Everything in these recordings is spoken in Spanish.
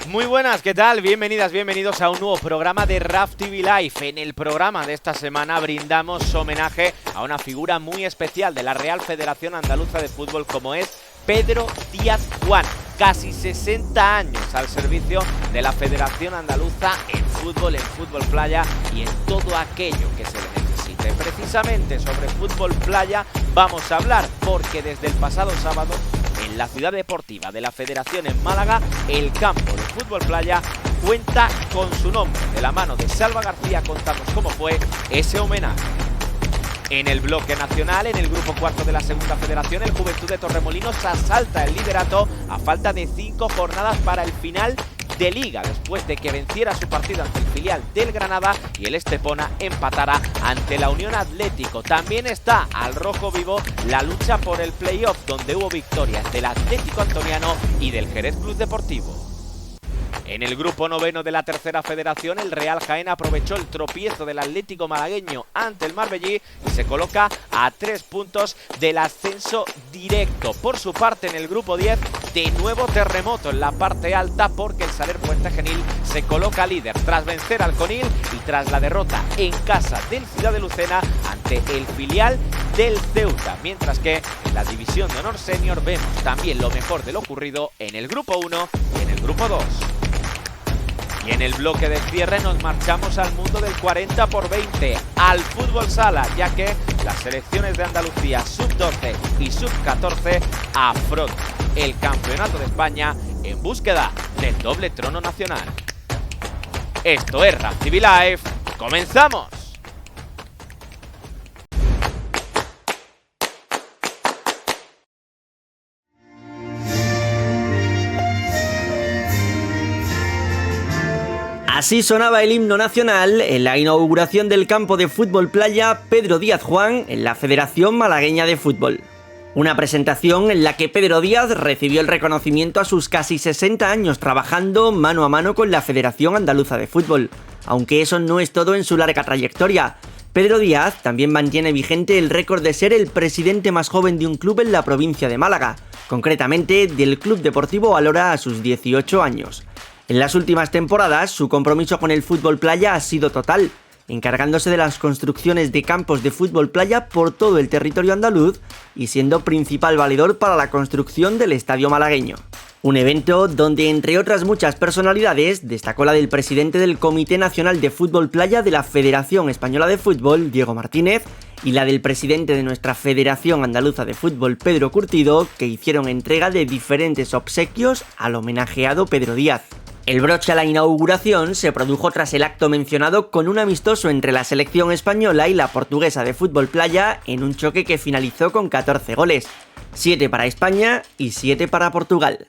Muy buenas, ¿qué tal? Bienvenidas, bienvenidos a un nuevo programa de RAF TV Live. En el programa de esta semana brindamos homenaje a una figura muy especial de la Real Federación Andaluza de Fútbol como es Pedro Díaz Juan. Casi 60 años al servicio de la Federación Andaluza en fútbol playa y en todo aquello que se le necesite. Precisamente sobre fútbol playa vamos a hablar porque desde el pasado sábado en la ciudad deportiva de la Federación en Málaga, el campo de fútbol playa cuenta con su nombre. De la mano de Salva García contamos cómo fue ese homenaje. En el bloque nacional, en el grupo cuarto de la segunda federación, el Juventud de Torremolinos asalta el liderato a falta de 5 jornadas para el final de Liga, después de que venciera su partido ante el filial del Granada y el Estepona empatara ante la Unión Atlético. También está al rojo vivo la lucha por el playoff, donde hubo victorias del Atlético Antoniano y del Jerez Club Deportivo. En el grupo noveno de la tercera federación, el Real Jaén aprovechó el tropiezo del Atlético malagueño ante el Marbellí y se coloca a 3 puntos del ascenso directo. Por su parte, en el grupo 10, de nuevo terremoto en la parte alta porque el Saler Puente Genil se coloca líder tras vencer al Conil y tras la derrota en casa del Ciudad de Lucena ante el filial del Ceuta. Mientras que en la división de honor senior vemos también lo mejor de lo ocurrido en el grupo 1 y en el grupo 2. Y en el bloque de cierre nos marchamos al mundo del 40×20, al fútbol sala, ya que las selecciones de Andalucía sub-12 y sub-14 afrontan el Campeonato de España en búsqueda del doble trono nacional. Esto es RAF TV Live, ¡comenzamos! Así sonaba el himno nacional en la inauguración del campo de fútbol playa Pedro Díaz Juan en la Federación Malagueña de Fútbol. Una presentación en la que Pedro Díaz recibió el reconocimiento a sus casi 60 años trabajando mano a mano con la Federación Andaluza de Fútbol. Aunque eso no es todo en su larga trayectoria. Pedro Díaz también mantiene vigente el récord de ser el presidente más joven de un club en la provincia de Málaga, concretamente del Club Deportivo Alhora a sus 18 años. En las últimas temporadas, su compromiso con el fútbol playa ha sido total, encargándose de las construcciones de campos de fútbol playa por todo el territorio andaluz y siendo principal valedor para la construcción del Estadio Malagueño. Un evento donde, entre otras muchas personalidades, destacó la del presidente del Comité Nacional de Fútbol Playa de la Federación Española de Fútbol, Diego Martínez, y la del presidente de nuestra Federación Andaluza de Fútbol, Pedro Curtido, que hicieron entrega de diferentes obsequios al homenajeado Pedro Díaz. El broche a la inauguración se produjo tras el acto mencionado con un amistoso entre la selección española y la portuguesa de fútbol playa en un choque que finalizó con 14 goles, 7 para España y 7 para Portugal.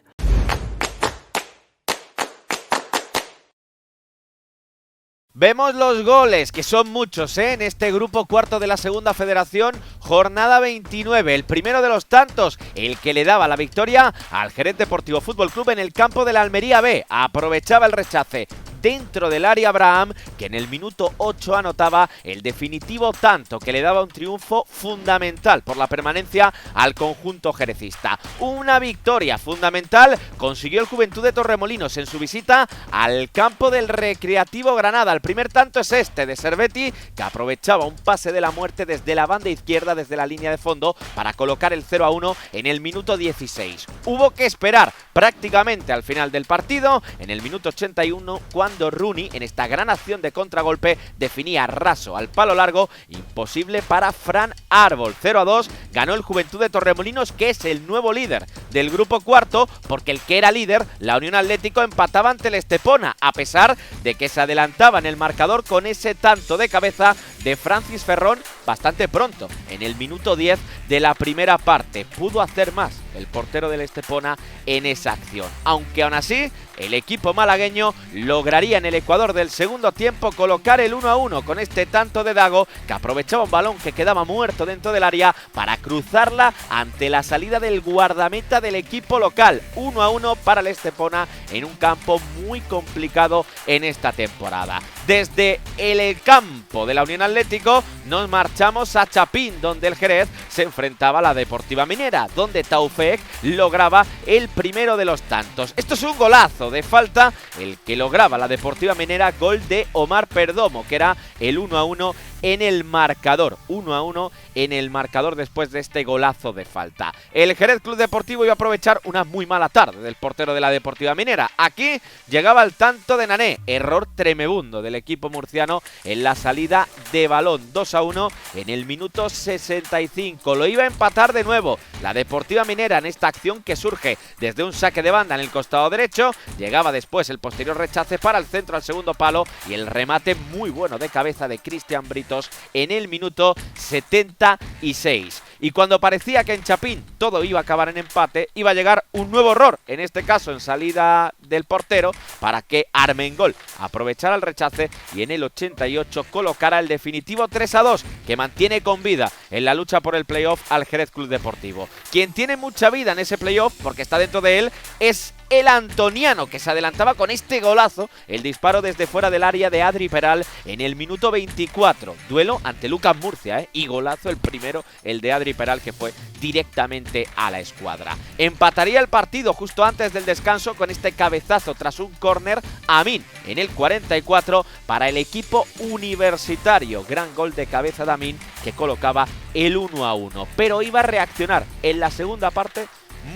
Vemos los goles, que son muchos, en este grupo cuarto de la segunda federación, jornada 29. El primero de los tantos, el que le daba la victoria al Jerez Deportivo Fútbol Club en el campo de la Almería B. Aprovechaba el rechace dentro del área Abraham, que en el minuto 8 anotaba el definitivo tanto que le daba un triunfo fundamental por la permanencia al conjunto jerecista. Una victoria fundamental consiguió el Juventud de Torremolinos en su visita al campo del Recreativo Granada. El primer tanto es este de Cervetti, que aprovechaba un pase de la muerte desde la banda izquierda, desde la línea de fondo, para colocar el 0-1 en el minuto 16. Hubo que esperar prácticamente al final del partido, en el minuto 81, cuando Rooney, en esta gran acción de contragolpe, definía raso al palo largo, imposible para Fran Árbol. 0-2, ganó el Juventud de Torremolinos, que es el nuevo líder del grupo cuarto, porque el que era líder, la Unión Atlético, empataba ante el Estepona, a pesar de que se adelantaba en el marcador con ese tanto de cabeza de Francis Ferrón bastante pronto, en el minuto 10 de la primera parte. Pudo hacer más el portero del Estepona en esa acción, aunque aún así el equipo malagueño lograría en el Ecuador del segundo tiempo colocar el 1-1 con este tanto de Dago, que aprovechaba un balón que quedaba muerto dentro del área para cruzarla ante la salida del guardameta del equipo local. 1-1 para el Estepona en un campo muy complicado en esta temporada. Desde el campo de la Unión Atlético nos marchamos a Chapín, donde el Jerez se enfrentaba a la Deportiva Minera, donde Taufeq lograba el primero de los tantos. Esto es un golazo de falta, el que lograba la Deportiva Minera, gol de Omar Perdomo, que era el 1-1 en el marcador. 1-1 en el marcador después de este golazo de falta. El Jerez Club Deportivo iba a aprovechar una muy mala tarde del portero de la Deportiva Minera. Aquí llegaba el tanto de Nané, error tremebundo del equipo murciano en la salida de balón. 2-1 en el minuto 65. Lo iba a empatar de nuevo la Deportiva Minera en esta acción que surge desde un saque de banda en el costado derecho. Llegaba después el posterior rechace para el centro al segundo palo y el remate muy bueno de cabeza de Cristian Britos en el minuto 76. Y cuando parecía que en Chapín todo iba a acabar en empate, iba a llegar un nuevo error, en este caso en salida del portero, para que Armengol aprovechara el rechace y en el 88 colocara el definitivo 3-2, que mantiene con vida en la lucha por el playoff al Jerez Club Deportivo. Quien tiene mucha vida en ese playoff, porque está dentro de él, es el antoniano, que se adelantaba con este golazo, el disparo desde fuera del área de Adri Peral en el minuto 24. Duelo ante Lucas Murcia, y golazo el primero, el de Adri Peral, que fue directamente a la escuadra. Empataría el partido justo antes del descanso con este cabezazo tras un córner Amin en el 44 para el equipo universitario. Gran gol de cabeza de Amin que colocaba el 1-1. Pero iba a reaccionar en la segunda parte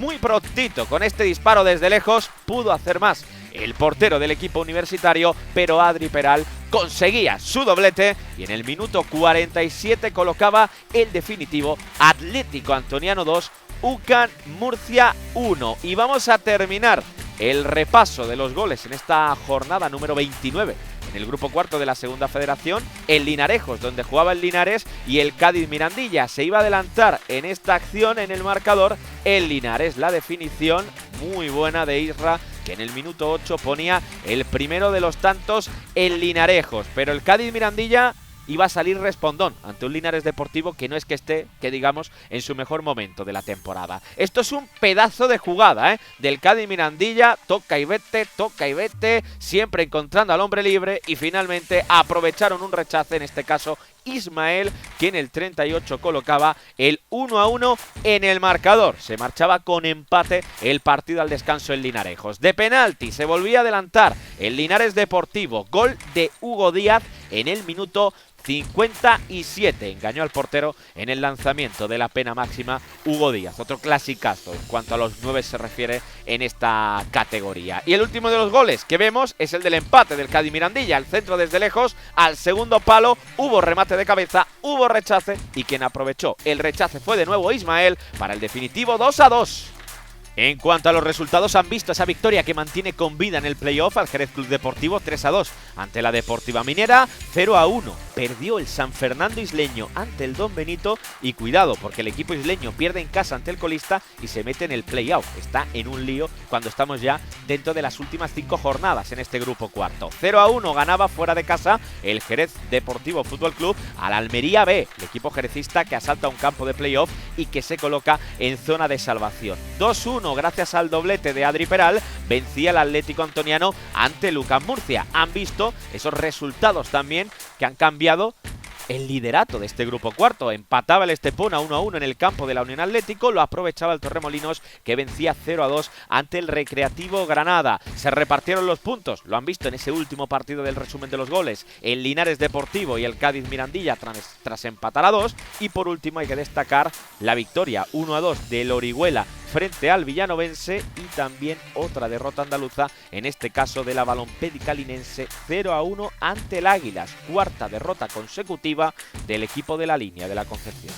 muy prontito. Con este disparo desde lejos pudo hacer más el portero del equipo universitario, pero Adri Peral conseguía su doblete y en el minuto 47 colocaba el definitivo Atlético Antoniano 2, UCAN Murcia 1. Y vamos a terminar el repaso de los goles en esta jornada número 29 en el grupo cuarto de la segunda federación. El Linarejos, donde jugaba el Linares, y el Cádiz Mirandilla. Se iba a adelantar en esta acción en el marcador el Linares. La definición muy buena de Isra, que en el minuto 8 ponía el primero de los tantos el Linarejos. Pero el Cádiz Mirandilla iba a salir respondón ante un Linares Deportivo que no es que esté, que digamos, en su mejor momento de la temporada. Esto es un pedazo de jugada, del Cádiz Mirandilla, toca y vete, siempre encontrando al hombre libre, y finalmente aprovecharon un rechace, en este caso Ismael, que en el 38 colocaba el 1-1 en el marcador. Se marchaba con empate el partido al descanso en Linarejos. De penalti se volvía a adelantar el Linares Deportivo, gol de Hugo Díaz en el minuto 57. Engañó al portero en el lanzamiento de la pena máxima Hugo Díaz. Otro clasicazo en cuanto a los 9 se refiere en esta categoría. Y el último de los goles que vemos es el del empate del Cádiz Mirandilla. El centro desde lejos al segundo palo. Hubo remate de cabeza, hubo rechace, y quien aprovechó el rechace fue de nuevo Ismael para el definitivo 2-2. En cuanto a los resultados, han visto esa victoria que mantiene con vida en el playoff al Jerez Club Deportivo 3-2 ante la Deportiva Minera. 0-1 perdió el San Fernando isleño ante el Don Benito, y cuidado porque el equipo isleño pierde en casa ante el colista y se mete en el playoff. Está en un lío cuando estamos ya dentro de las últimas 5 jornadas en este grupo cuarto. 0-1 ganaba fuera de casa el Jerez Deportivo Fútbol Club al Almería B, el equipo jerecista que asalta un campo de playoff y que se coloca en zona de salvación. 2-1 gracias al doblete de Adri Peral vencía el Atlético Antoniano ante Lucas Murcia. Han visto esos resultados también que han cambiado el liderato de este grupo cuarto. Empataba el Estepona 1-1 en el campo de la Unión Atlético, lo aprovechaba el Torremolinos, que vencía 0-2 ante el Recreativo Granada. Se repartieron los puntos, lo han visto en ese último partido del resumen de los goles, el Linares Deportivo y el Cádiz Mirandilla tras empatar a 2. Y por último hay que destacar la victoria 1-2 del Orihuela frente al Villanovense, y también otra derrota andaluza, en este caso de la Balompédica linense, 0-1 ante el Águilas. Cuarta derrota consecutiva del equipo de la Línea de la Concepción.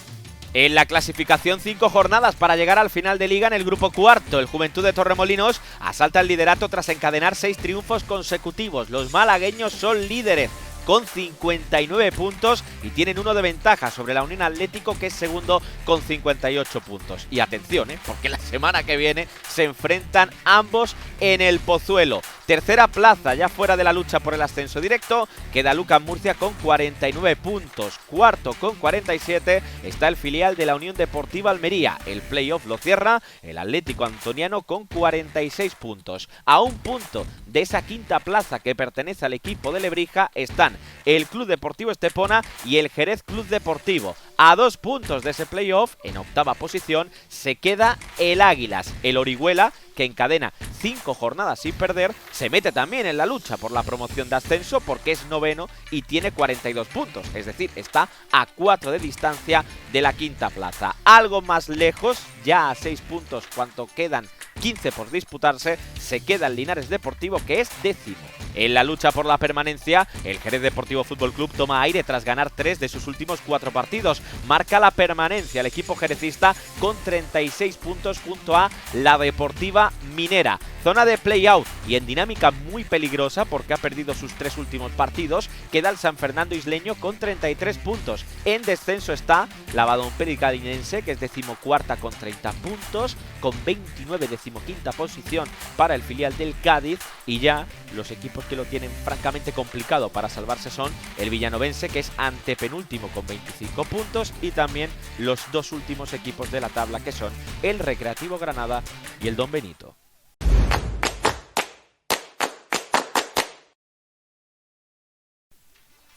En la clasificación, 5 jornadas para llegar al final de liga en el grupo cuarto. El Juventud de Torremolinos asalta el liderato tras encadenar 6 triunfos consecutivos. Los malagueños son líderes con 59 puntos y tienen 1 de ventaja sobre la Unión Atlético, que es segundo con 58 puntos. Y atención, porque la semana que viene se enfrentan ambos en el Pozuelo. Tercera plaza, ya fuera de la lucha por el ascenso directo, queda Lucas Murcia con 49 puntos. Cuarto con 47 está el filial de la Unión Deportiva Almería. El playoff lo cierra el Atlético Antoniano con 46 puntos. A un punto de esa quinta plaza que pertenece al equipo de Lebrija están el Club Deportivo Estepona y el Jerez Club Deportivo. A 2 puntos de ese playoff, en octava posición, se queda el Águilas. El Orihuela, que encadena 5 jornadas sin perder, se mete también en la lucha por la promoción de ascenso porque es noveno y tiene 42 puntos. Es decir, está a 4 de distancia de la quinta plaza. Algo más lejos, ya a 6 puntos cuando quedan 15 por disputarse, se queda el Linares Deportivo, que es décimo. En la lucha por la permanencia, el Jerez Deportivo Fútbol Club toma aire tras ganar 3 de sus últimos 4 partidos. Marca la permanencia el equipo jerezista con 36 puntos junto a la Deportiva Minera. Zona de play-out y en dinámica muy peligrosa porque ha perdido sus 3 últimos partidos, queda el San Fernando Isleño con 33 puntos. En descenso está la Badompédica Linense, que es decimocuarta con 30 puntos, con 29 decimoquinta posición para el filial del Cádiz, y ya los equipos que lo tienen francamente complicado para salvarse son el Villanovense, que es antepenúltimo con 25 puntos, y también los 2 últimos equipos de la tabla, que son el Recreativo Granada y el Don Benito.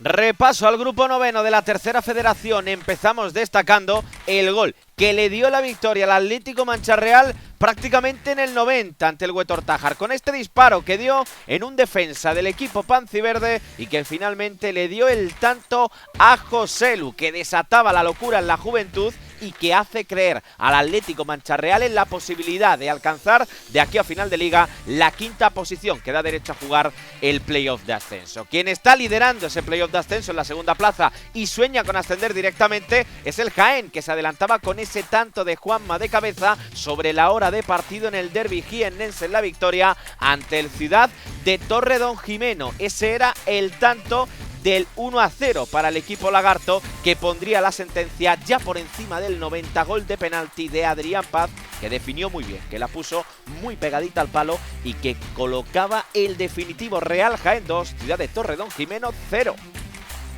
Repaso al grupo noveno de la tercera federación. Empezamos destacando el gol que le dio la victoria al Atlético Mancha Real prácticamente en el 90 ante el Huetortájar, con este disparo que dio en un defensa del equipo panciverde y que finalmente le dio el tanto a Joselu, que desataba la locura en la juventud y que hace creer al Atlético Mancha Real en la posibilidad de alcanzar de aquí a final de liga la quinta posición que da derecho a jugar el playoff de ascenso. Quien está liderando ese playoff de ascenso en la segunda plaza y sueña con ascender directamente es el Jaén, que se adelantaba con ese tanto de Juanma de cabeza sobre la hora de partido en el derbi jiennense en la victoria ante el Ciudad de Torredonjimeno. Ese era el tanto del 1-0 para el equipo lagarto, que pondría la sentencia ya por encima del 90, gol de penalti de Adrián Paz, que definió muy bien, que la puso muy pegadita al palo y que colocaba el definitivo. Real Jaén 2, Ciudad de Torredonjimeno 0.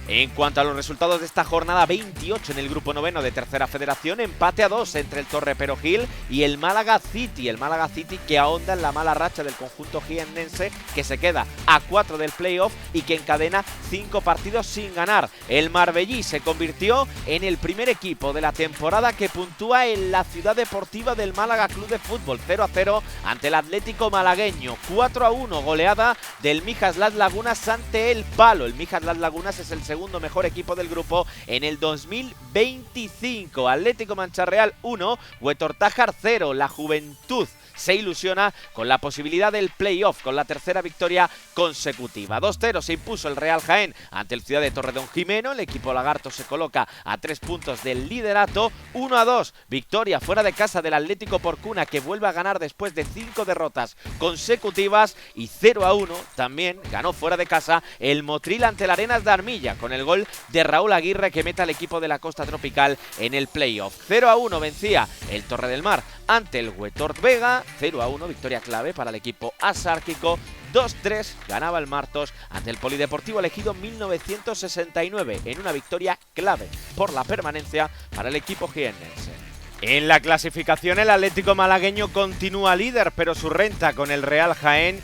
En cuanto a los resultados de esta jornada 28 en el grupo noveno de tercera federación, empate a 2 entre el Torre Perogil y el Málaga City. El Málaga City que ahonda en la mala racha del conjunto jiennense, que se queda a 4 del playoff y que encadena 5 partidos sin ganar. El Marbellí se convirtió en el primer equipo de la temporada que puntúa en la Ciudad Deportiva del Málaga Club de Fútbol, 0-0 ante el Atlético Malagueño. 4-1 goleada del Mijas Las Lagunas ante el Palo. El Mijas Las Lagunas es el segundo mejor equipo del grupo en el 2025. Atlético Mancha Real 1, Huetortájar 0. La Juventud se ilusiona con la posibilidad del playoff, con la tercera victoria consecutiva. 2-0 se impuso el Real Jaén ante el Ciudad de Torredonjimeno. El equipo lagarto se coloca a 3 puntos del liderato. 1-2 victoria fuera de casa del Atlético Porcuna, que vuelve a ganar después de 5 derrotas consecutivas. Y 0-1 también ganó fuera de casa el Motril ante el Arenas de Armilla, con el gol de Raúl Aguirre, que mete al equipo de la Costa Tropical en el playoff. 0-1 vencía el Torre del Mar ante el Huetort Vega. 0-1, victoria clave para el equipo asárquico. 2-3 ganaba el Martos ante el Polideportivo Elegido 1969, en una victoria clave por la permanencia para el equipo jiennense. En la clasificación el Atlético malagueño continúa líder, pero su renta con el Real Jaén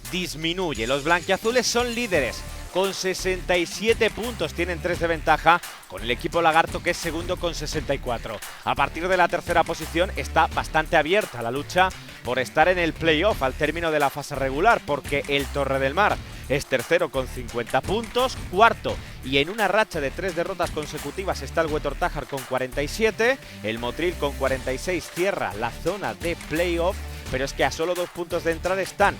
disminuye. Los blanquiazules son líderes con 67 puntos, tienen 3 de ventaja con el equipo lagarto, que es segundo con 64. A partir de la tercera posición está bastante abierta la lucha por estar en el playoff al término de la fase regular, porque el Torre del Mar es tercero con 50 puntos, cuarto y en una racha de 3 derrotas consecutivas está el Huetortájar con 47, el Motril con 46 cierra la zona de playoff, pero es que a solo 2 puntos de entrar están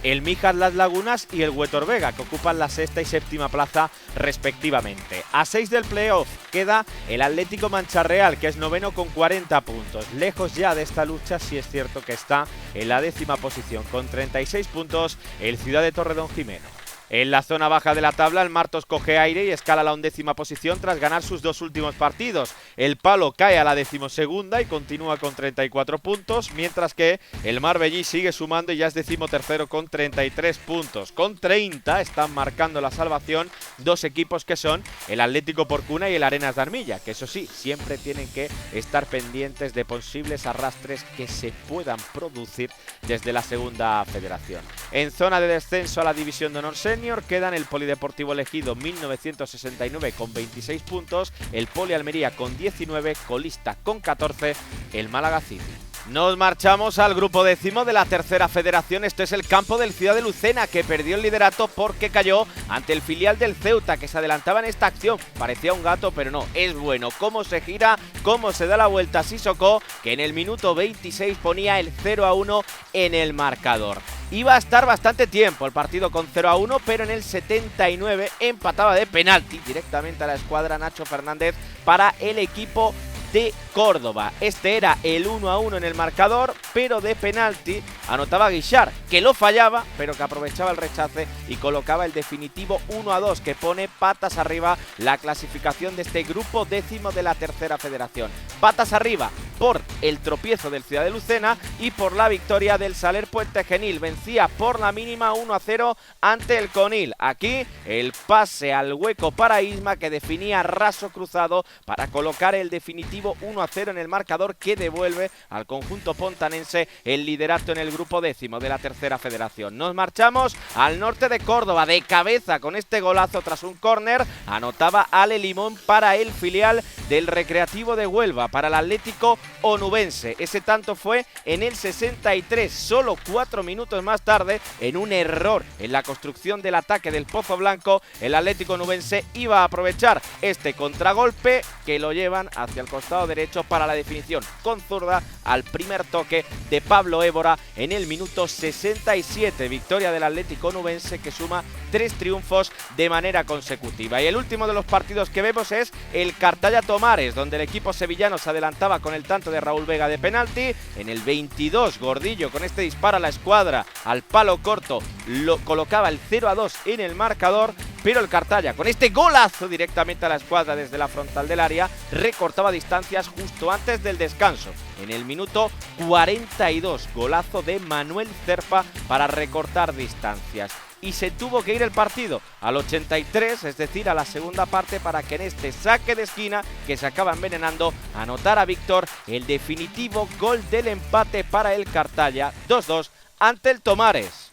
el Mijas Las Lagunas y el Huetor Vega, que ocupan la sexta y séptima plaza respectivamente. A 6 del playoff queda el Atlético Mancha Real, que es noveno con 40 puntos. Lejos ya de esta lucha, sí es cierto que está en la 10ª posición con 36 puntos el Ciudad de Torredonjimeno. En la zona baja de la tabla, el Martos coge aire y escala a la 11ª posición tras ganar sus 2 últimos partidos. El Palo cae a la 12ª y continúa con 34 puntos, mientras que el Marbellí sigue sumando y ya es 13º con 33 puntos. Con 30 están marcando la salvación dos equipos que son el Atlético Porcuna y el Arenas de Armilla, que eso sí, siempre tienen que estar pendientes de posibles arrastres que se puedan producir desde la segunda federación. En zona de descenso a la División de Honor Senior quedan el Polideportivo Ejido 1969 con 26 puntos, el Poli Almería con 19, colista con 14, el Málaga City. Nos marchamos al grupo 10º de la tercera federación. Esto es el campo del Ciudad de Lucena, que perdió el liderato porque cayó ante el filial del Ceuta, que se adelantaba en esta acción. Parecía un gato, pero no, es bueno. Cómo se gira, cómo se da la vuelta a Sissoko, que en el minuto 26 ponía el 0-1 en el marcador. Iba a estar bastante tiempo el partido con 0-1, pero en el 79 empataba de penalti directamente a la escuadra Nacho Fernández para el equipo de Córdoba. Este era el 1-1 en el marcador, pero de penalti anotaba Guixar, que lo fallaba, pero que aprovechaba el rechace y colocaba el definitivo 1-2, que pone patas arriba la clasificación de este grupo 10º de la tercera federación. Patas arriba por el tropiezo del Ciudad de Lucena y por la victoria del Saler Puente Genil. Vencía por la mínima 1-0 ante el Conil. Aquí el pase al hueco para Isma, que definía raso cruzado para colocar el definitivo 1-0 en el marcador, que devuelve al conjunto pontanense el liderato en el grupo 10º de la tercera federación. Nos marchamos al norte de Córdoba. De cabeza con este golazo tras un córner anotaba Ale Limón para el filial del Recreativo de Huelva, para el Atlético Onubense. Ese tanto fue en el 63, solo 4 minutos más tarde, en un error en la construcción del ataque del Pozo Blanco. El Atlético Onubense iba a aprovechar este contragolpe, que lo llevan hacia el costado derecho para la definición con zurda al primer toque de Pablo Évora en el minuto 67. Victoria del Atlético Onubense, que suma 3 triunfos de manera consecutiva. Y el último de los partidos que vemos es el Cartaya Tomares, donde el equipo sevillano se adelantaba con el tanto de Raúl Vega de penalti. En el 22, Gordillo con este disparo a la escuadra al palo corto lo colocaba el 0-2 en el marcador, pero el Cartaya con este golazo directamente a la escuadra desde la frontal del área recortaba distancias justo antes del descanso. En el minuto 42, golazo de Manuel Cerpa para recortar distancias. Y se tuvo que ir el partido al 83, es decir, a la segunda parte, para que en este saque de esquina, que se acaba envenenando, anotara Víctor el definitivo gol del empate para el Cartaya, 2-2 ante el Tomares.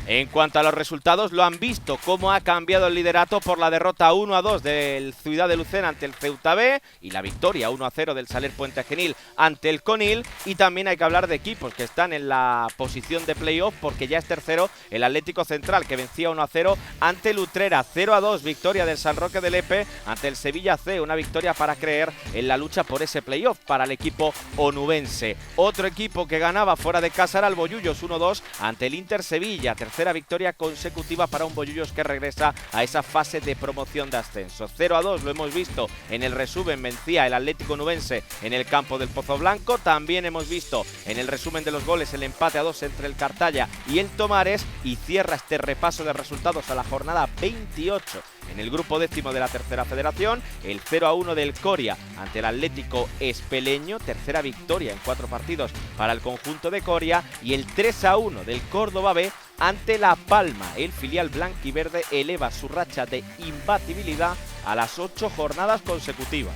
En cuanto a los resultados, lo han visto cómo ha cambiado el liderato por la derrota 1-2 del Ciudad de Lucena ante el Ceuta B y la victoria 1-0 del Saler Puente Genil ante el Conil. Y también hay que hablar de equipos que están en la posición de playoff, porque ya es tercero el Atlético Central, que vencía 1-0 ante el Utrera. 0-2 victoria del San Roque de Lepe ante el Sevilla C, una victoria para creer en la lucha por ese playoff para el equipo onubense. Otro equipo que ganaba fuera de casa era el Bollullos, 1-2 ante el Inter Sevilla. Tercera victoria consecutiva para un Bollullos que regresa a esa fase de promoción de ascenso. 0-2 lo hemos visto en el resumen, vencía el Atlético Onubense en el campo del Pozo Blanco. También hemos visto en el resumen de los goles el empate a 2 entre el Cartaya y el Tomares, y cierra este repaso de resultados a la jornada 28 en el grupo 10º de la tercera federación, el 0-1 del Coria ante el Atlético Espeleño, tercera victoria en 4 partidos para el conjunto de Coria, y el 3-1 del Córdoba B ante La Palma. El filial blanquiverde eleva su racha de imbatibilidad a las 8 jornadas consecutivas.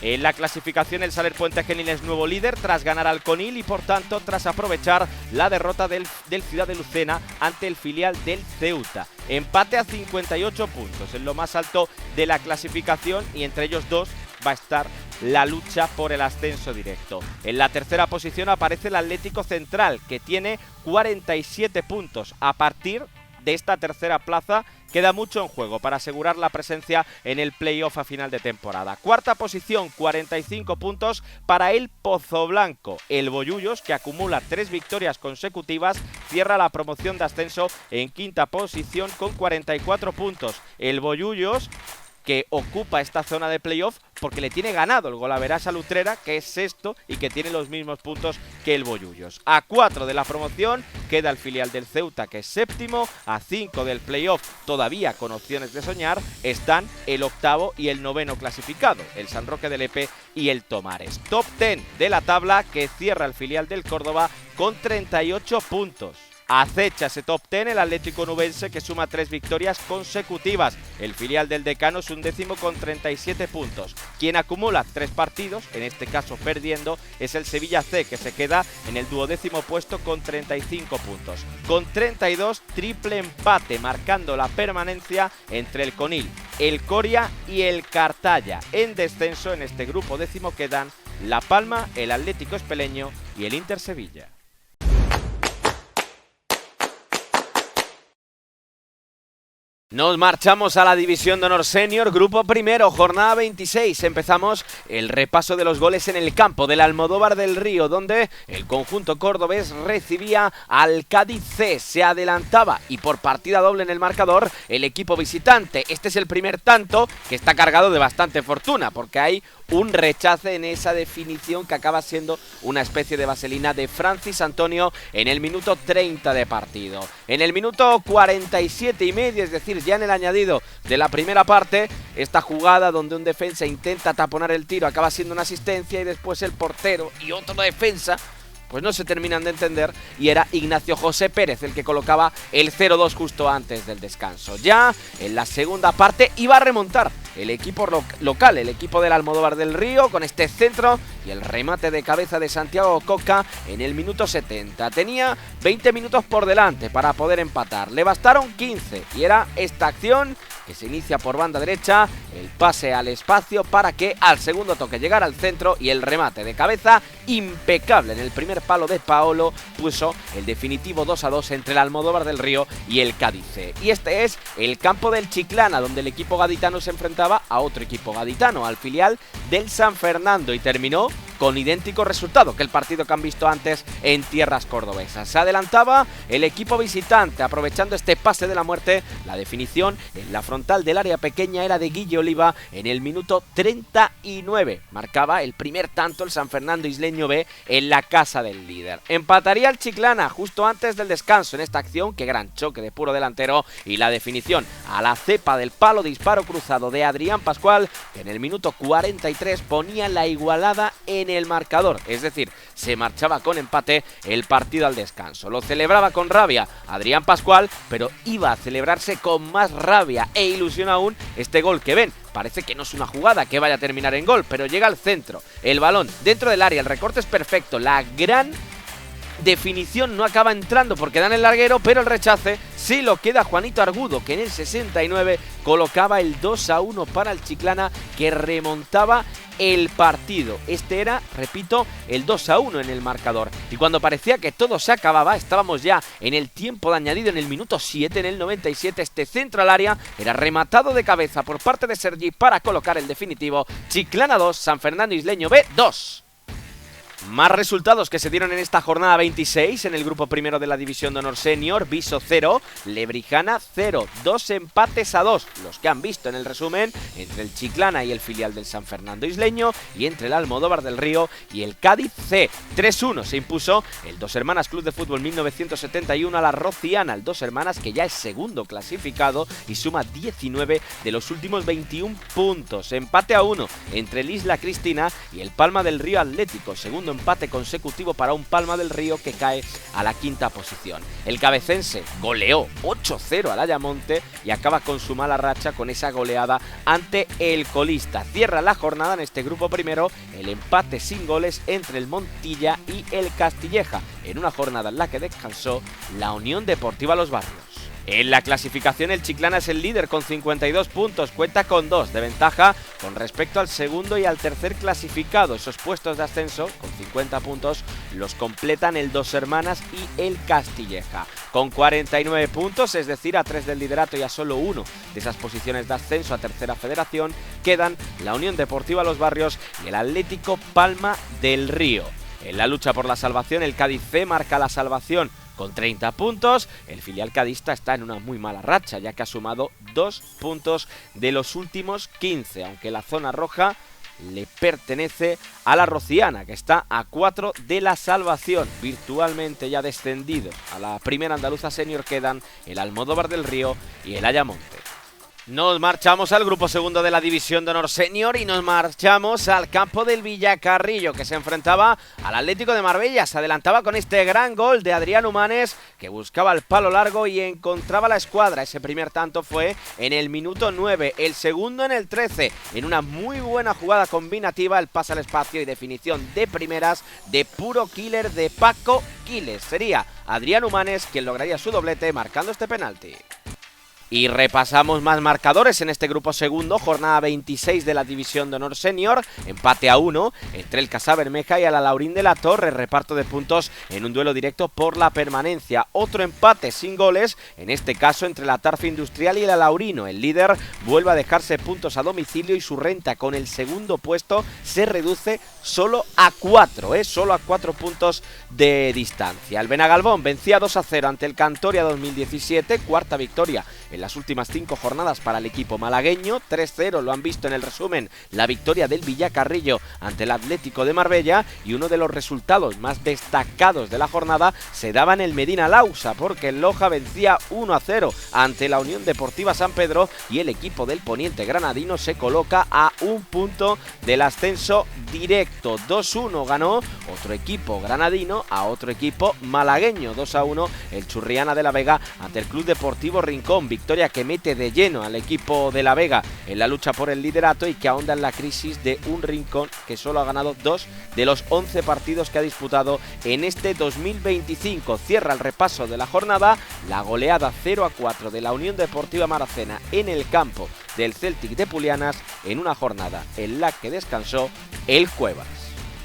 En la clasificación, el Saler Puente Genil es nuevo líder tras ganar al Conil y, por tanto, tras aprovechar la derrota del Ciudad de Lucena ante el filial del Ceuta. Empate a 58 puntos, en lo más alto de la clasificación, y entre ellos dos va a estar la lucha por el ascenso directo. En la tercera posición aparece el Atlético Central, que tiene 47 puntos. A partir de esta tercera plaza queda mucho en juego para asegurar la presencia en el playoff a final de temporada. Cuarta posición, 45 puntos para el Pozo Blanco. El Bollullos, que acumula 3 victorias consecutivas, cierra la promoción de ascenso en quinta posición con 44 puntos. El Bollullos, que ocupa esta zona de playoff porque le tiene ganado el golaveraje al Utrera, que es sexto y que tiene los mismos puntos que el Bollullos. A 4 de la promoción queda el filial del Ceuta, que es séptimo. A 5 del playoff, todavía con opciones de soñar, están el octavo y el noveno clasificado, el San Roque de Lepe y el Tomares. Top 10 de la tabla, que cierra el filial del Córdoba con 38 puntos. Acecha ese top 10 el Atlético Nubense, que suma 3 victorias consecutivas. El filial del Decano es undécimo con 37 puntos. Quien acumula 3 partidos, en este caso perdiendo, es el Sevilla C, que se queda en el 12º puesto con 35 puntos. Con 32, triple empate, marcando la permanencia entre el Conil, el Coria y el Cartaya. En descenso en este grupo 10º quedan La Palma, el Atlético Espeleño y el Inter Sevilla. Nos marchamos a la División de Honor Senior, grupo primero, jornada 26. Empezamos el repaso de los goles en el campo del Almodóvar del Río, donde el conjunto cordobés recibía al Cádiz C. Se adelantaba y por partida doble en el marcador el equipo visitante. Este es el primer tanto, que está cargado de bastante fortuna, porque hay un rechace en esa definición que acaba siendo una especie de vaselina de Francis Antonio en el minuto 30 de partido. En el minuto 47 y medio, es decir, ya en el añadido de la primera parte, esta jugada donde un defensa intenta taponar el tiro acaba siendo una asistencia y después el portero y otro defensa pues no se terminan de entender, y era Ignacio José Pérez el que colocaba el 0-2 justo antes del descanso. Ya en la segunda parte iba a remontar el equipo local, el equipo del Almodóvar del Río, con este centro y el remate de cabeza de Santiago Coca en el minuto 70. Tenía 20 minutos por delante para poder empatar, le bastaron 15 y era esta acción que se inicia por banda derecha, el pase al espacio para que al segundo toque llegara al centro y el remate de cabeza impecable en el primer palo de Paolo puso el definitivo 2-2 entre el Almodóvar del Río y el Cádiz C. Y este es el campo del Chiclana, donde el equipo gaditano se enfrentaba a otro equipo gaditano, al filial del San Fernando, y terminó con idéntico resultado que el partido que han visto antes en tierras cordobesas. Se adelantaba el equipo visitante, aprovechando este pase de la muerte. La definición en la frontal del área pequeña era de Guille Oliva en el minuto 39. Marcaba el primer tanto el San Fernando Isleño B en la casa del líder. Empataría el Chiclana justo antes del descanso en esta acción. Qué gran choque de puro delantero, y la definición a la cepa del palo, disparo cruzado de Adrián Pascual, que en el minuto 43 ponía la igualada en el marcador, es decir, se marchaba con empate el partido al descanso. Lo celebraba con rabia Adrián Pascual, pero iba a celebrarse con más rabia e ilusión aún este gol que ven. Parece que no es una jugada que vaya a terminar en gol, pero llega al centro, el balón dentro del área, el recorte es perfecto, la gran definición no acaba entrando porque dan el larguero, pero el rechace sí lo queda Juanito Argudo, que en el 69 colocaba el 2-1 para el Chiclana, que remontaba el partido. Este era, repito, el 2-1 en el marcador. Y cuando parecía que todo se acababa, estábamos ya en el tiempo de añadido, en el minuto 7, en el 97, este centro al área era rematado de cabeza por parte de Sergi para colocar el definitivo. Chiclana 2, San Fernando Isleño B 2. Más resultados que se dieron en esta jornada 26 en el grupo primero de la División de Honor Senior. Viso 0, Lebrijana 0, 2 empates a 2, los que han visto en el resumen, entre el Chiclana y el filial del San Fernando Isleño, y entre el Almodóvar del Río y el Cádiz C. 3-1 se impuso el Dos Hermanas Club de Fútbol 1971 a la Rociana, el Dos Hermanas, que ya es segundo clasificado y suma 19 de los últimos 21 puntos. Empate a 1 entre el Isla Cristina y el Palma del Río Atlético, segundo empate consecutivo para un Palma del Río que cae a la quinta posición. El cabecense goleó 8-0 al Ayamonte y acaba con su mala racha con esa goleada ante el colista. Cierra la jornada en este grupo primero el empate sin goles entre el Montilla y el Castilleja, en una jornada en la que descansó la Unión Deportiva Los Barrios. En la clasificación el Chiclana es el líder con 52 puntos, cuenta con 2 de ventaja con respecto al segundo y al tercer clasificado. Esos puestos de ascenso con 50 puntos los completan el Dos Hermanas y el Castilleja. Con 49 puntos, es decir, a 3 del liderato y a solo 1 de esas posiciones de ascenso a tercera federación, quedan la Unión Deportiva Los Barrios y el Atlético Palma del Río. En la lucha por la salvación, el Cádiz C marca la salvación con 30 puntos. El filial cadista está en una muy mala racha, ya que ha sumado 2 puntos de los últimos 15, aunque la zona roja le pertenece a la Rociana, que está a 4 de la salvación, virtualmente ya descendido. A la primera andaluza senior quedan el Almodóvar del Río y el Ayamonte. Nos marchamos al grupo segundo de la División de Honor Senior y nos marchamos al campo del Villacarrillo, que se enfrentaba al Atlético de Marbella. Se adelantaba con este gran gol de Adrián Humanes, que buscaba el palo largo y encontraba la escuadra. Ese primer tanto fue en el minuto 9, el segundo en el 13. En una muy buena jugada combinativa, el pase al espacio y definición de primeras de puro killer de Paco Quiles. Sería Adrián Humanes quien lograría su doblete marcando este penalti. Y repasamos más marcadores en este grupo segundo, jornada 26 de la División de Honor Senior, empate a 1 entre el Casa Bermeja y el Alaurín de la Torre, reparto de puntos en un duelo directo por la permanencia. Otro empate sin goles, en este caso entre la Tarfe Industrial y el Alaurino. El líder vuelve a dejarse puntos a domicilio y su renta con el segundo puesto se reduce solo a 4, solo a 4 puntos de distancia. El Benagalbón vencía 2-0 ante el Cantoria 2017, cuarta victoria en las últimas 5 jornadas para el equipo malagueño. 3-0, lo han visto en el resumen, la victoria del Villacarrillo ante el Atlético de Marbella, y uno de los resultados más destacados de la jornada se daba en el Medina Lausa, porque el Loja vencía 1-0 ante la Unión Deportiva San Pedro y el equipo del Poniente Granadino se coloca a un punto del ascenso directo. 2-1 ganó otro equipo granadino a otro equipo malagueño, 2-1 el Churriana de la Vega ante el Club Deportivo Rincón, victoria que mete de lleno al equipo de la Vega en la lucha por el liderato y que ahonda en la crisis de un Rincón que solo ha ganado 2 de los 11 partidos que ha disputado en este 2025. Cierra el repaso de la jornada la goleada 0-4 de la Unión Deportiva Maracena en el campo del Celtic de Pulianas, en una jornada en la que descansó el Cuevas.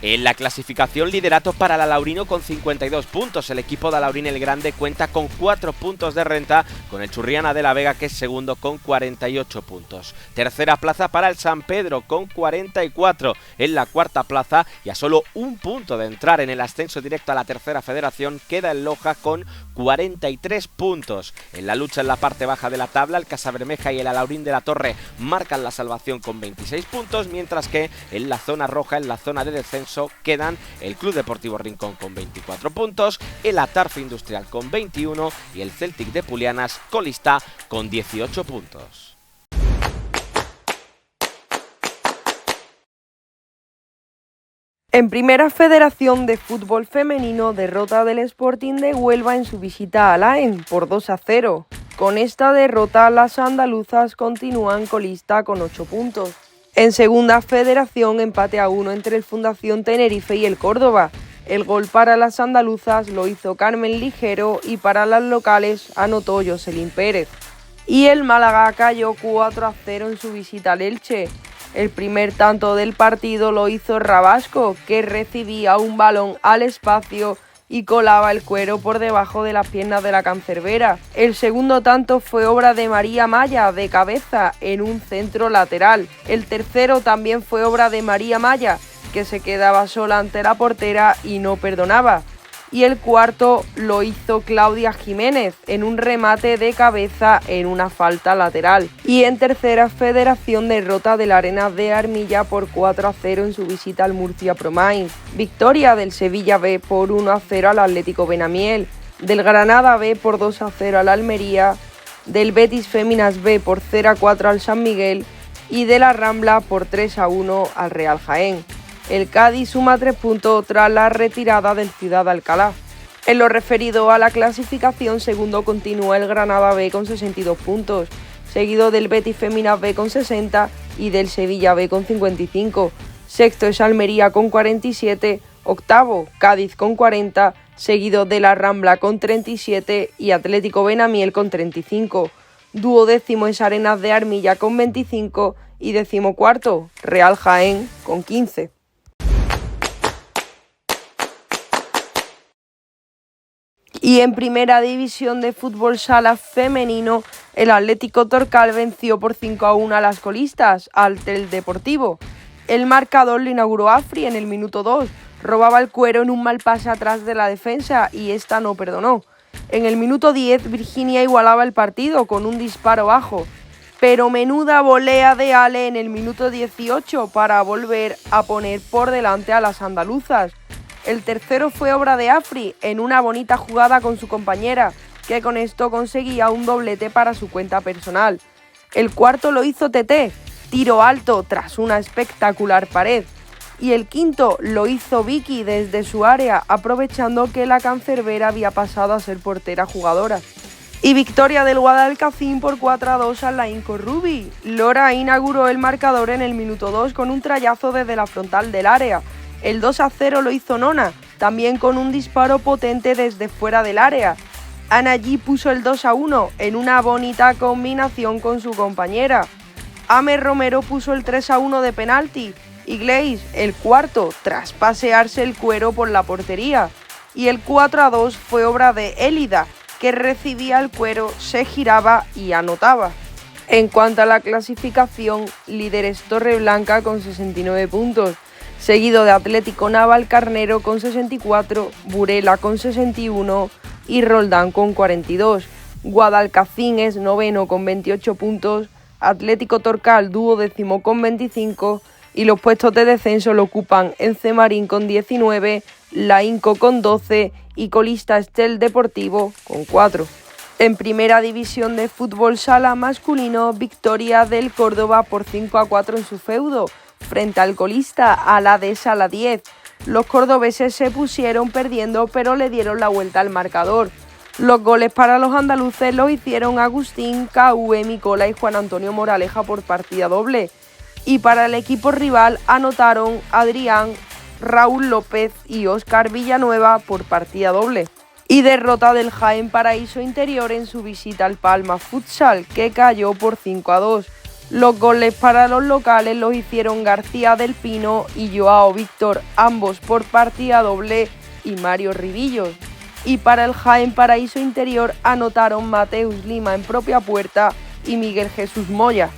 En la clasificación, liderato para el Alaurino con 52 puntos. El equipo de Alaurín el Grande cuenta con 4 puntos de renta, con el Churriana de la Vega, que es segundo, con 48 puntos. Tercera plaza para el San Pedro con 44. En la cuarta plaza, y a solo un punto de entrar en el ascenso directo a la tercera federación, queda el Loja con 43 puntos. En la lucha en la parte baja de la tabla, el Casabermeja y el Alaurín de la Torre marcan la salvación con 26 puntos, mientras que en la zona roja, en la zona de descenso, quedan el Club Deportivo Rincón con 24 puntos, el Atarfe Industrial con 21 y el Celtic de Pulianas colista con 18 puntos. En Primera Federación de Fútbol Femenino, derrota del Sporting de Huelva en su visita a Laen por 2-0. Con esta derrota, las andaluzas continúan colista con 8 puntos. En Segunda Federación, empate a 1 entre el Fundación Tenerife y el Córdoba. El gol para las andaluzas lo hizo Carmen Ligero y para las locales anotó Jocelyn Pérez. Y el Málaga cayó 4-0 en su visita al Elche. El primer tanto del partido lo hizo Rabasco, que recibía un balón al espacio y colaba el cuero por debajo de las piernas de la cancerbera. El segundo tanto fue obra de María Maya, de cabeza, en un centro lateral. El tercero también fue obra de María Maya, que se quedaba sola ante la portera y no perdonaba. Y el cuarto lo hizo Claudia Jiménez, en un remate de cabeza en una falta lateral. Y en Tercera Federación, derrota del Arenas de Armilla por 4-0 en su visita al Murcia Promain. Victoria del Sevilla B por 1-0 al Atlético Benamiel, del Granada B por 2-0 al Almería, del Betis Féminas B por 0-4 al San Miguel y de la Rambla por 3-1 al Real Jaén. El Cádiz suma 3 puntos tras la retirada del Ciudad Alcalá. En lo referido a la clasificación, segundo continúa el Granada B con 62 puntos, seguido del Betis Féminas B con 60 y del Sevilla B con 55. Sexto es Almería con 47, octavo Cádiz con 40, seguido de la Rambla con 37 y Atlético Benamiel con 35. Duodécimo es Arenas de Armilla con 25 y decimocuarto Real Jaén con 15. Y en Primera División de Fútbol Sala Femenino, el Atlético Torcal venció por 5-1 a las colistas, al Tel Deportivo. El marcador lo inauguró Afri en el minuto 2, robaba el cuero en un mal pase atrás de la defensa y esta no perdonó. En el minuto 10, Virginia igualaba el partido con un disparo bajo, pero menuda volea de Ale en el minuto 18 para volver a poner por delante a las andaluzas. El tercero fue obra de Afri en una bonita jugada con su compañera, que con esto conseguía un doblete para su cuenta personal. El cuarto lo hizo Tete, tiro alto tras una espectacular pared. Y el quinto lo hizo Vicky desde su área, aprovechando que la cancerbera había pasado a ser portera jugadora. Y victoria del Guadalcacín por 4-2 al Laín Corrubi. Lora inauguró el marcador en el minuto 2 con un trayazo desde la frontal del área. El 2-0 lo hizo Nona, también con un disparo potente desde fuera del área. Ana G puso el 2-1 en una bonita combinación con su compañera. Amer Romero puso el 3-1 de penalti y Gleis el cuarto tras pasearse el cuero por la portería. Y el 4-2 fue obra de Élida, que recibía el cuero, se giraba y anotaba. En cuanto a la clasificación, líderes Torreblanca con 69 puntos, seguido de Atlético Navalcarnero con 64, Burela con 61 y Roldán con 42. Guadalcacín es noveno con 28 puntos, Atlético Torcal duodécimo con 25 y los puestos de descenso lo ocupan Encemarín con 19, Laínco con 12 y colista Estel Deportivo con 4. En primera división de fútbol sala masculino, victoria del Córdoba por 5-4 en su feudo, frente al colista Alavés a la 10. Los cordobeses se pusieron perdiendo pero le dieron la vuelta al marcador. Los goles para los andaluces los hicieron Agustín, KV, Micola y Juan Antonio Moraleja por partida doble. Y para el equipo rival anotaron Adrián, Raúl López y Óscar Villanueva por partida doble. Y derrota del Jaén Paraíso Interior en su visita al Palma Futsal, que cayó por 5-2. Los goles para los locales los hicieron García del Pino y Joao Víctor, ambos por partida doble, y Mario Ribillos. Y para el Jaén Paraíso Interior anotaron Mateus Lima en propia puerta y Miguel Jesús Moya.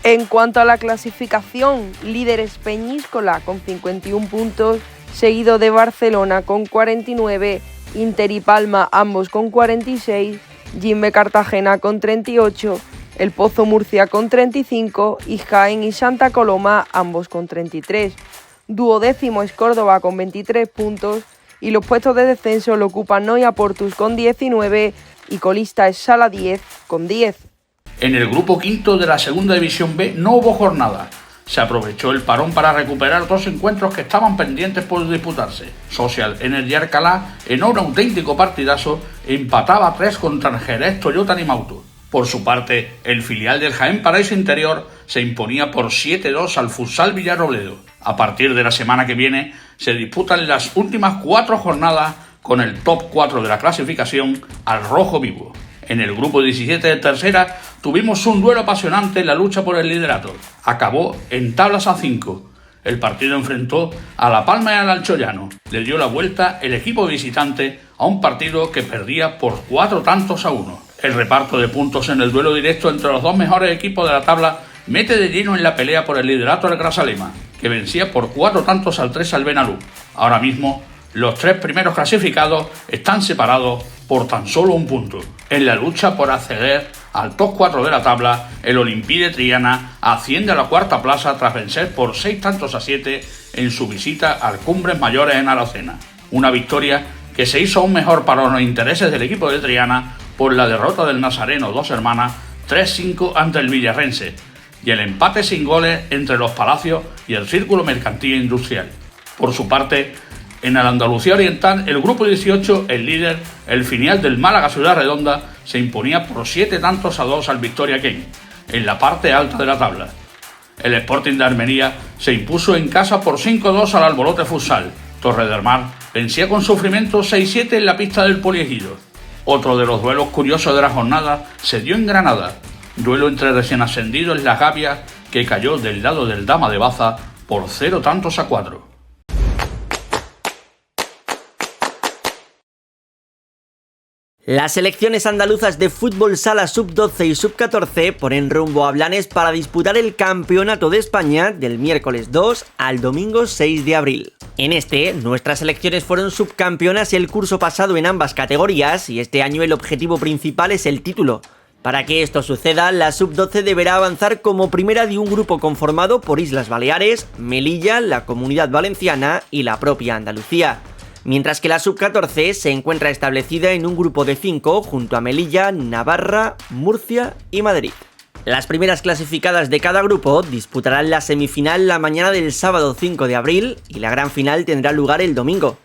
En cuanto a la clasificación, líderes Peñíscola con 51 puntos, seguido de Barcelona con 49, Inter y Palma ambos con 46, Jimbe Cartagena con 38, El Pozo Murcia con 35 y Jaén y Santa Coloma ambos con 33. Duodécimo es Córdoba con 23 puntos y los puestos de descenso lo ocupan Noia Portus con 19 y colista es Sala 10 con 10. En el grupo quinto de la segunda división B no hubo jornada. Se aprovechó el parón para recuperar dos encuentros que estaban pendientes por disputarse. Social Energy Alcalá, en un auténtico partidazo, empataba a 3 contra el Jerez Toyota Nimauto. Por su parte, el filial del Jaén Paraíso Interior se imponía por 7-2 al Futsal Villarrobledo. A partir de la semana que viene se disputan las últimas 4 jornadas con el top 4 de la clasificación al rojo vivo. En el grupo 17 de tercera tuvimos un duelo apasionante en la lucha por el liderato. Acabó en tablas a 5. El partido enfrentó a La Palma y al Alchoyano. Le dio la vuelta el equipo visitante a un partido que perdía por 4-1. El reparto de puntos en el duelo directo entre los dos mejores equipos de la tabla mete de lleno en la pelea por el liderato al Grazalema, que vencía por 4-3 al Benalú. Ahora mismo, los 3 primeros clasificados están separados por tan solo un punto. En la lucha por acceder al top 4 de la tabla, el Olympique de Triana asciende a la cuarta plaza tras vencer por 6-7 en su visita al Cumbres Mayores en Arocena. Una victoria que se hizo aún mejor para los intereses del equipo de Triana por la derrota del Nazareno Dos Hermanas 3-5 ante el Villarrense y el empate sin goles entre los Palacios y el Círculo Mercantil Industrial. Por su parte, en el Andalucía Oriental, el grupo 18, el líder, el filial del Málaga Ciudad Redonda, se imponía por 7-2 al Victoria Ken, en la parte alta de la tabla. El Sporting de Armería se impuso en casa por 5-2 al Albolote Futsal. Torre del Mar vencía con sufrimiento 6-7 en la pista del Poliegido. Otro de los duelos curiosos de la jornada se dio en Granada. Duelo entre recién ascendidos en Las Gavias que cayó del lado del Dama de Baza por 0-4. Las selecciones andaluzas de fútbol sala sub-12 y sub-14 ponen rumbo a Blanes para disputar el Campeonato de España del miércoles 2 al domingo 6 de abril. En nuestras selecciones fueron subcampeonas el curso pasado en ambas categorías y este año el objetivo principal es el título. Para que esto suceda, la sub-12 deberá avanzar como primera de un grupo conformado por Islas Baleares, Melilla, la Comunidad Valenciana y la propia Andalucía. Mientras que la sub-14 se encuentra establecida en un grupo de 5 junto a Melilla, Navarra, Murcia y Madrid. Las primeras clasificadas de cada grupo disputarán la semifinal la mañana del sábado 5 de abril y la gran final tendrá lugar el domingo.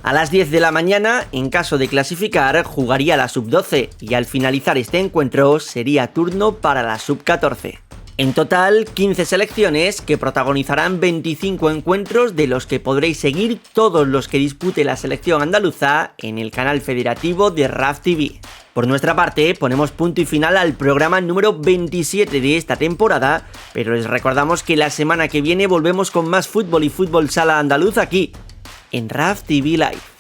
A las 10 de la mañana, en caso de clasificar, jugaría la sub-12 y al finalizar este encuentro sería turno para la sub-14. En total, 15 selecciones que protagonizarán 25 encuentros de los que podréis seguir todos los que dispute la selección andaluza en el canal federativo de RAF TV. Por nuestra parte, ponemos punto y final al programa número 27 de esta temporada, pero les recordamos que la semana que viene volvemos con más fútbol y fútbol sala andaluz aquí, en RAF TV Live.